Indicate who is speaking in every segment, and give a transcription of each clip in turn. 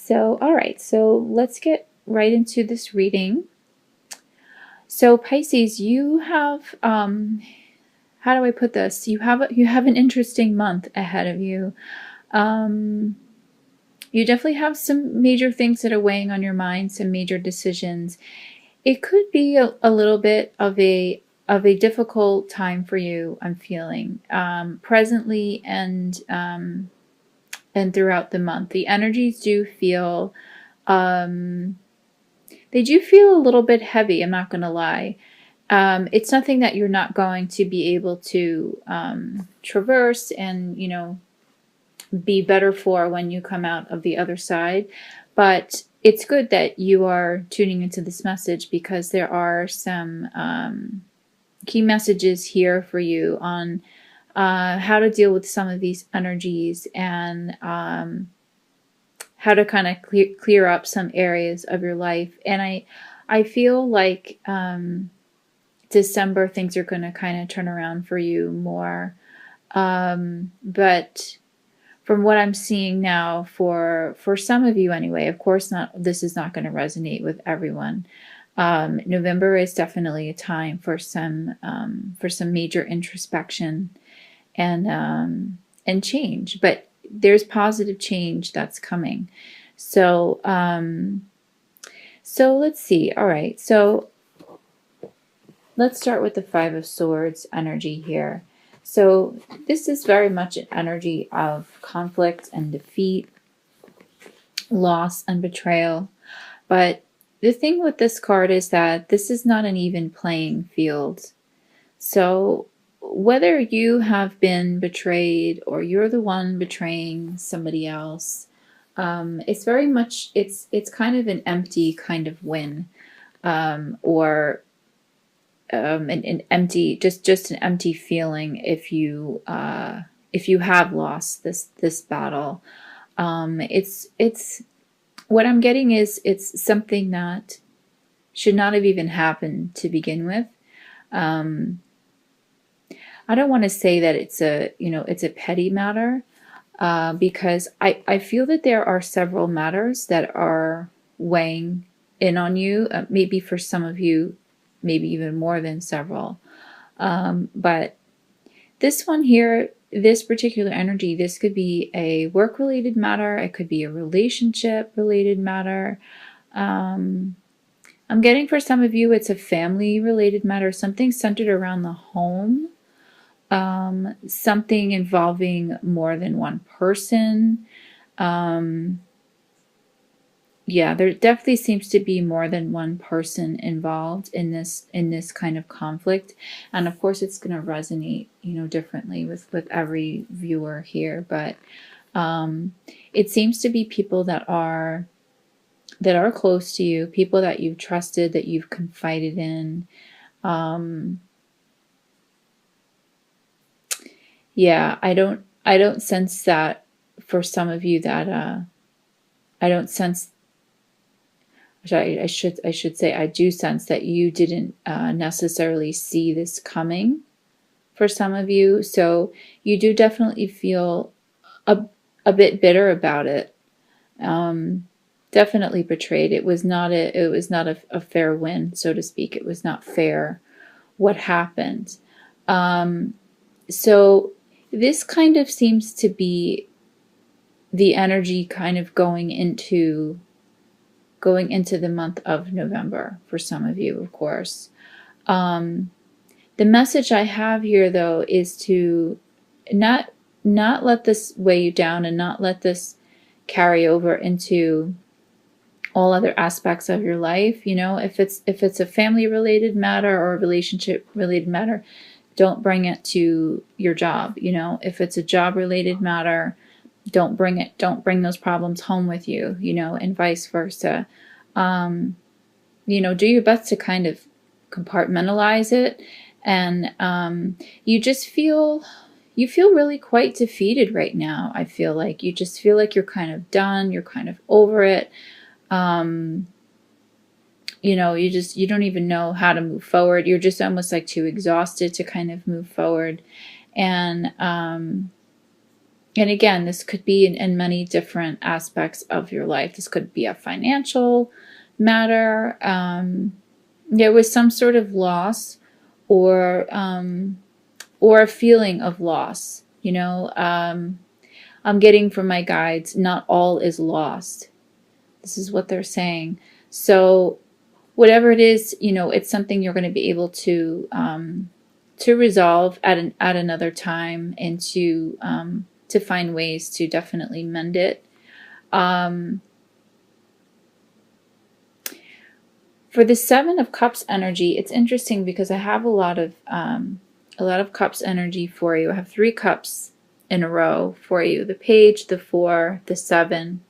Speaker 1: So, all right, so let's get right into this reading. So, Pisces, you have, how do I put this? You have an interesting month ahead of you. You definitely have some major things that are weighing on your mind, some major decisions. It could be a little bit of a difficult time for you, I'm feeling, presently and throughout the month. The energies do feel, they do feel a little bit heavy, I'm not going to lie. It's something that you're not going to be able to traverse and, be better for when you come out of the other side. But it's good that you are tuning into this message, because there are some key messages here for you on how to deal with some of these energies, and how to kind of clear up some areas of your life. And I feel like December, things are going to kind of turn around for you more. But from what I'm seeing now, for some of you anyway, of course, this is not going to resonate with everyone. November is definitely a time for some major introspection and change, but there's positive change that's coming. So let's see. All right, so let's start with the Five of Swords energy here. So this is very much an energy of conflict and defeat, loss and betrayal. But the thing with this card is that this is not an even playing field. So whether you have been betrayed or you're the one betraying somebody else, it's very much, it's kind of an empty kind of win, or an empty, just an empty feeling if you have lost this battle. It's what I'm getting is it's something that should not have even happened to begin with. I don't want to say that it's a petty matter, because I feel that there are several matters that are weighing in on you. Maybe for some of you, maybe even more than several. But this one here, this particular energy, this could be a work-related matter. It could be a relationship-related matter. I'm getting for some of you, it's a family-related matter, something centered around the home, something involving more than one person. Yeah, there definitely seems to be more than one person involved in this kind of conflict. And of course it's going to resonate, differently with every viewer here. But it seems to be people that are close to you, people that you've trusted, that you've confided in. Yeah, I don't sense that for some of you that I don't sense, I should say, I do sense that you didn't necessarily see this coming for some of you. So you do definitely feel a bit bitter about it. Definitely betrayed. It was not a fair win, so to speak. It was not fair what happened. So this kind of seems to be the energy kind of going into the month of November for some of you, of course. The message I have here, though, is to not let this weigh you down, and not let this carry over into all other aspects of your life. If it's a family-related matter or a relationship-related matter, don't bring it to your job. If it's a job-related matter, don't bring those problems home with you, and vice versa. Do your best to kind of compartmentalize it. And you feel really quite defeated right now. I feel like you just feel like you're kind of done. You're kind of over it. You don't even know how to move forward. You're just almost like too exhausted to kind of move forward. And And again, this could be in many different aspects of your life. This could be a financial matter. There was some sort of loss, or a feeling of loss. I'm getting from my guides, not all is lost. This is what they're saying. So whatever it is, it's something you're going to be able to resolve at another time, and to find ways to definitely mend it. For the Seven of Cups energy, it's interesting because I have a lot of Cups energy for you. I have 3 cups in a row for you: the Page, the 4, the 7.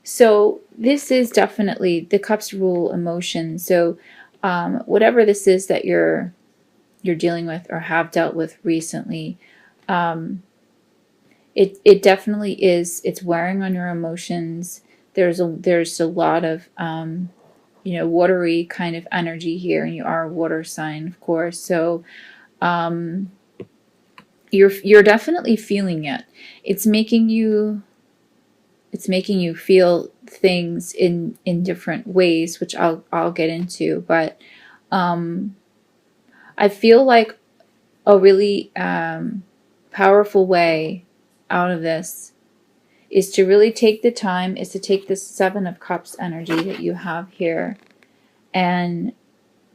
Speaker 1: So this is definitely, the cups rule emotion. So whatever this is that you're dealing with or have dealt with recently, it definitely is. It's wearing on your emotions. There's a lot of watery kind of energy here, and you are a water sign, of course. So you're definitely feeling it. It's making you feel things in different ways, which I'll get into. But I feel like a really powerful way out of this is to really take the time, is to take this 7 of Cups energy that you have here and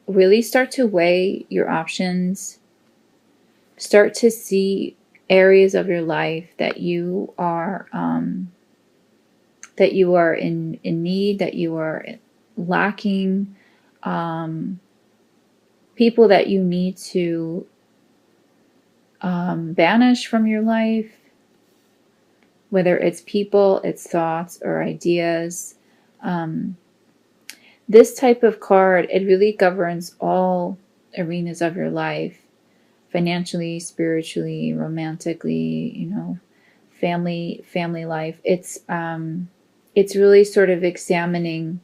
Speaker 1: really start to weigh your options. Start to see areas of your life that you are in need, that you are lacking, people that you need to banish from your life, whether it's people, it's thoughts, or ideas. This type of card, it really governs all arenas of your life: financially, spiritually, romantically, family life. It's really sort of examining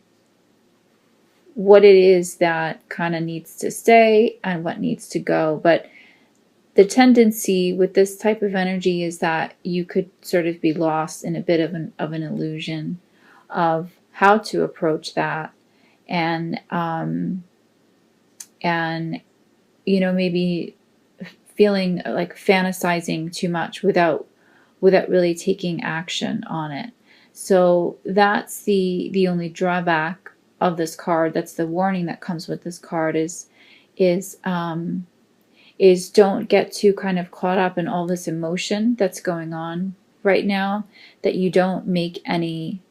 Speaker 1: what it is that kind of needs to stay and what needs to go. But the tendency with this type of energy is that you could sort of be lost in a bit of an illusion of how to approach that, and maybe feeling like fantasizing too much without really taking action on it. So that's the only drawback of this card. That's the warning that comes with this card, is don't get too kind of caught up in all this emotion that's going on right now, that you don't make any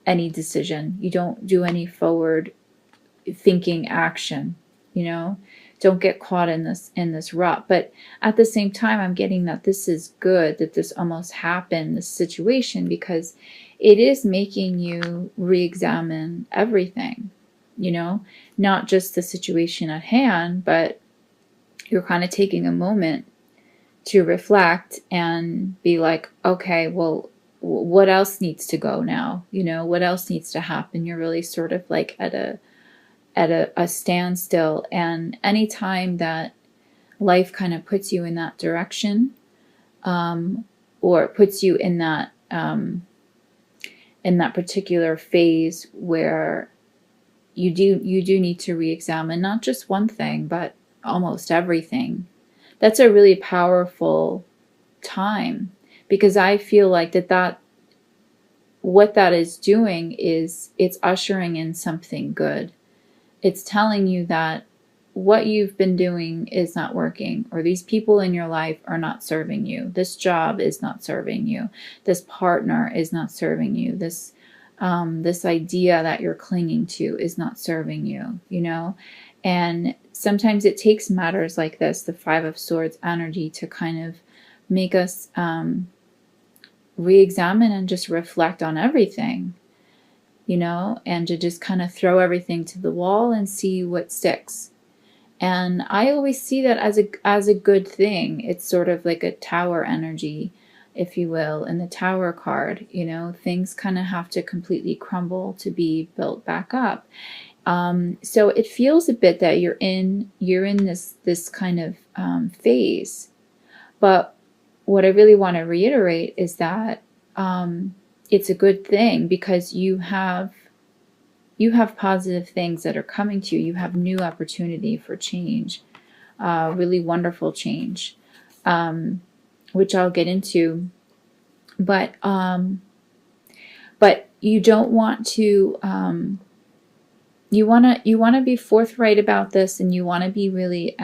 Speaker 1: decision. You don't do any forward thinking action, don't get caught in this rut. But at the same time, I'm getting that this is good, that this almost happened, this situation, because it is making you re-examine everything, not just the situation at hand, but you're kind of taking a moment to reflect and be like, okay, well, what else needs to go now? What else needs to happen? You're really sort of like at a standstill. And anytime that life kind of puts you in that direction, or puts you in that particular phase where you do need to re-examine not just one thing, but almost everything, that's a really powerful time, because I feel like that what that is doing is it's ushering in something good. It's telling you that what you've been doing is not working, or these people in your life are not serving you. This job is not serving you. This partner is not serving you. This idea that you're clinging to is not serving you, And sometimes it takes matters like this, the 5 of Swords energy, to kind of make us re-examine and just reflect on everything, and to just kind of throw everything to the wall and see what sticks. And I always see that as a good thing. It's sort of like a tower energy, if you will, in the Tower card. Things kind of have to completely crumble to be built back up. So it feels a bit that you're in this kind of phase. But what I really want to reiterate is that it's a good thing, because you have positive things that are coming to you. You have new opportunity for change, really wonderful change, which I'll get into. But you don't want to. You want to be forthright about this, and you want to be really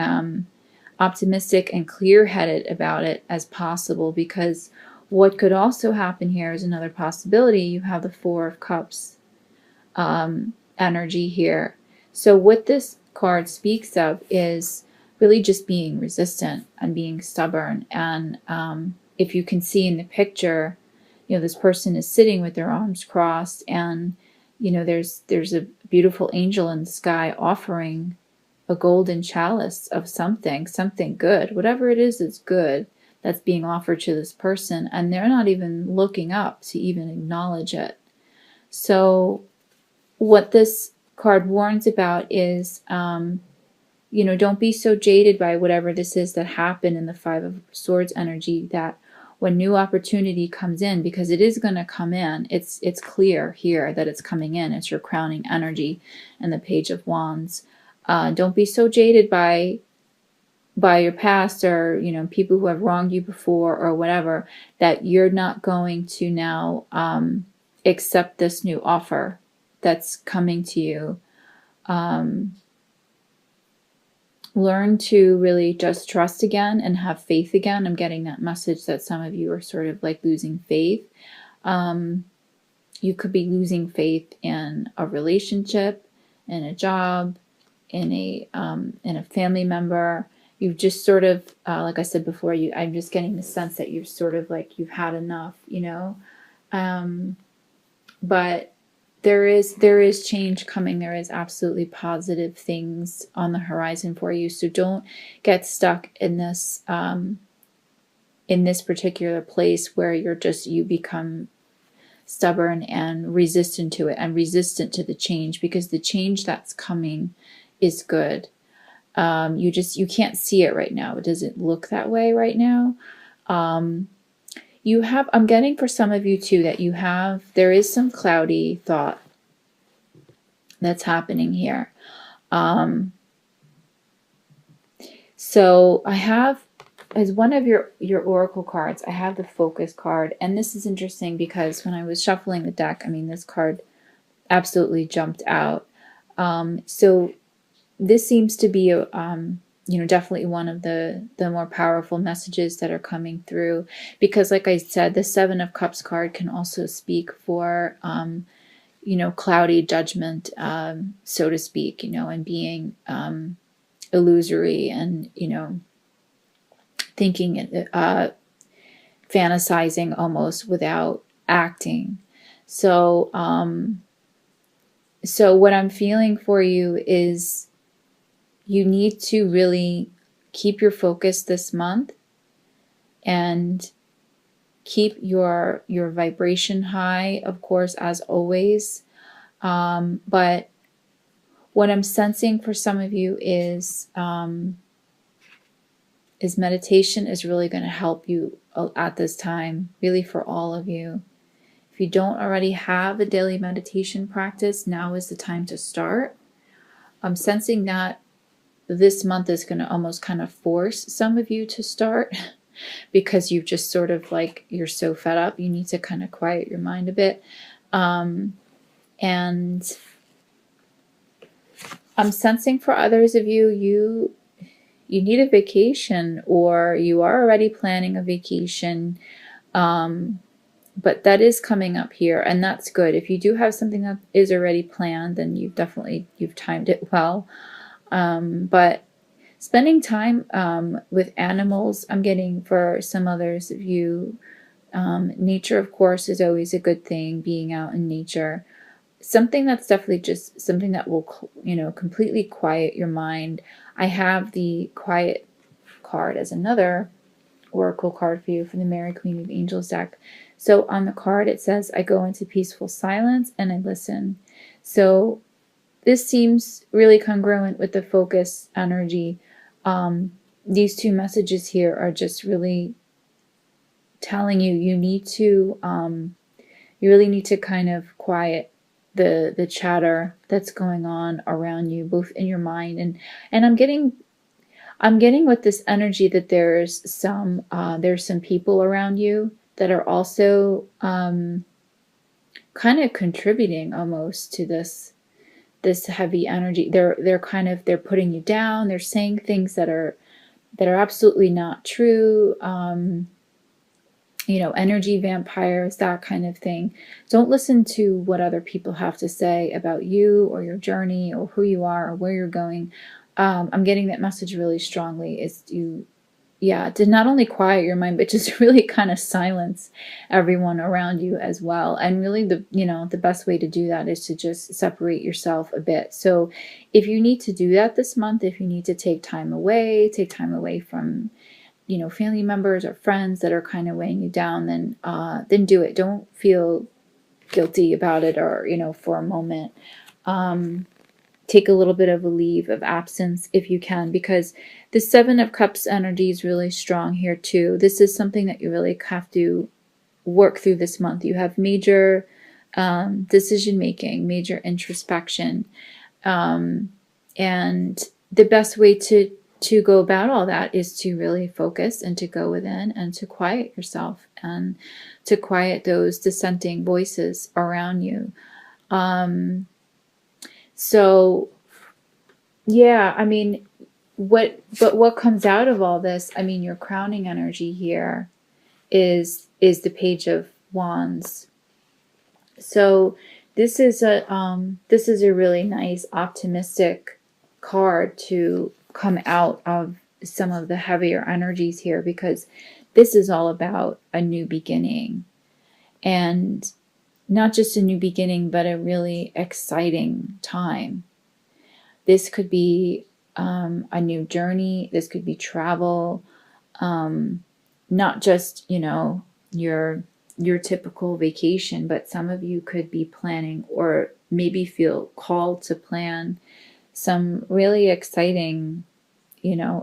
Speaker 1: optimistic and clear-headed about it as possible, because what could also happen here is another possibility. You have the Four of Cups energy here. So what this card speaks of is really just being resistant and being stubborn. And if you can see in the picture, this person is sitting with their arms crossed, and there's a beautiful angel in the sky offering a golden chalice of something good. Whatever it is good that's being offered to this person, and they're not even looking up to even acknowledge it. So what this card warns about is, don't be so jaded by whatever this is that happened in the Five of Swords energy, that when new opportunity comes in, because it is going to come in, it's clear here that it's coming in. It's your crowning energy and the Page of Wands. Don't be so jaded by your past, or people who have wronged you before or whatever, that you're not going to now accept this new offer that's coming to you. Learn to really just trust again and have faith again. I'm getting that message that some of you are sort of like losing faith. You could be losing faith in a relationship, in a job, in a family member. You've just sort of, like I said before, I'm just getting the sense that you're sort of like, you've had enough, but there is change coming. There is absolutely positive things on the horizon for you. So don't get stuck in this particular place where you become stubborn and resistant to it, and resistant to the change, because the change that's coming is good. You can't see it right now. It doesn't look that way right now. I'm getting for some of you too that there is some cloudy thought that's happening here. So I have, as one of your oracle cards, I have the Focus card. And this is interesting because when I was shuffling the deck, this card absolutely jumped out. So this seems to be definitely one of the more powerful messages that are coming through, because like I said, the Seven of Cups card can also speak for cloudy judgment, so to speak, and being illusory, and thinking, fantasizing almost without acting. So what I'm feeling for you is, you need to really keep your focus this month and keep your vibration high, of course, as always. But what I'm sensing for some of you is meditation is really going to help you at this time, really for all of you. If you don't already have a daily meditation practice, now is the time to start. I'm sensing that this month is going to almost kind of force some of you to start, because you've just sort of like, you're so fed up. You need to kind of quiet your mind a bit. And I'm sensing for others of you, you need a vacation, or you are already planning a vacation. But that is coming up here, and that's good. If you do have something that is already planned, then you've timed it well. But spending time with animals, I'm getting for some others of you, nature, of course, is always a good thing, being out in nature. Something that's definitely just something that will, completely quiet your mind. I have the Quiet card as another oracle card for you from the Mary Queen of Angels deck. So on the card, it says, I go into peaceful silence and I listen. So this seems really congruent with the Focus energy. These two messages here are just really telling you you need to you really need to kind of quiet the chatter that's going on around you, both in your mind and I'm getting with this energy that there's some people around you that are also kind of contributing almost to this heavy energy. They're putting you down. They're saying things that are absolutely not true. You know, energy vampires, that kind of thing. Don't listen to what other people have to say about you or your journey or who you are or where you're going. I'm getting that message really strongly is to not only quiet your mind, but just really kind of silence everyone around you as well. And really the best way to do that is to just separate yourself a bit. So if you need to do that this month, if you need to take time away from, family members or friends that are kind of weighing you down, then do it. Don't feel guilty about it or, for a moment. Take a little bit of a leave of absence if you can, because the Seven of Cups energy is really strong here too. This is something that you really have to work through this month. You have major decision making, major introspection, and the best way to go about all that is to really focus and to go within and to quiet yourself and to quiet those dissenting voices around you. So yeah, I mean, what comes out of all this? I mean, your crowning energy here is the Page of Wands. So this is a really nice optimistic card to come out of some of the heavier energies here, because this is all about a new beginning, and not just a new beginning, but a really exciting time. This could be a new journey. This could be travel, not just your typical vacation, but some of you could be planning or maybe feel called to plan some really exciting,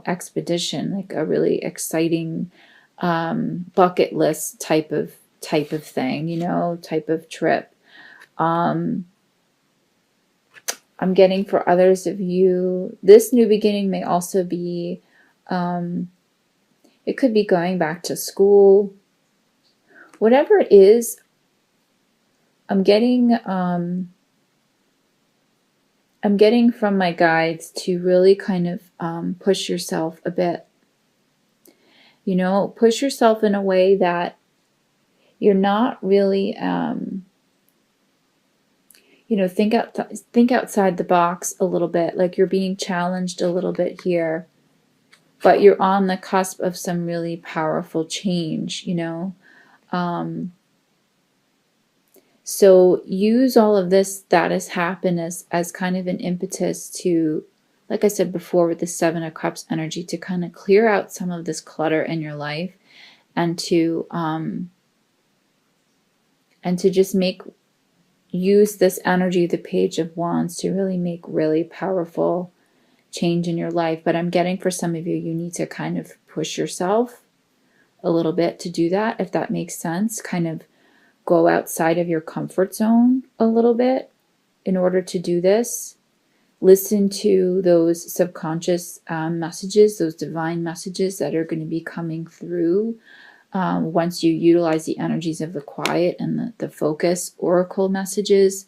Speaker 1: expedition, like a really exciting bucket list type of thing, type of trip. I'm getting for others of you, this new beginning may also be, it could be going back to school. Whatever it is, I'm getting from my guides to really kind of push yourself a bit. Push yourself in a way that you're not really, think outside the box a little bit, like you're being challenged a little bit here, but you're on the cusp of some really powerful change, So use all of this that has happened as kind of an impetus to, like I said before with the Seven of Cups energy, to kind of clear out some of this clutter in your life and to just use this energy, the Page of Wands, to really make really powerful change in your life. But I'm getting for some of you, you need to kind of push yourself a little bit to do that, if that makes sense. Kind of go outside of your comfort zone a little bit in order to do this. Listen to those subconscious messages, those divine messages that are going to be coming through once you utilize the energies of the quiet and the focus oracle messages.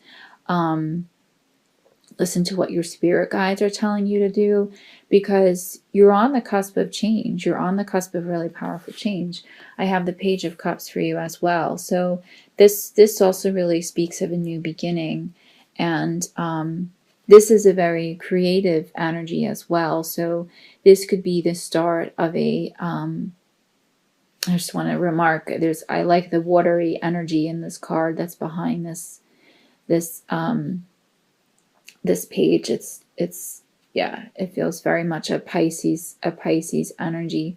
Speaker 1: Listen to what your spirit guides are telling you to do, because you're on the cusp of change. You're on the cusp of really powerful change. I have the Page of Cups for you as well. So this also really speaks of a new beginning. And this is a very creative energy as well. So this could be the start of a, I just want to remark, I like the watery energy in this card that's behind this page. Yeah, it feels very much a Pisces energy.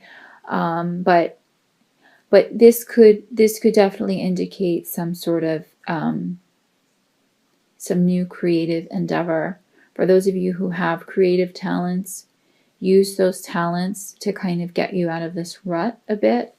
Speaker 1: But this could definitely indicate some sort of some new creative endeavor. For those of you who have creative talents, use those talents to kind of get you out of this rut a bit.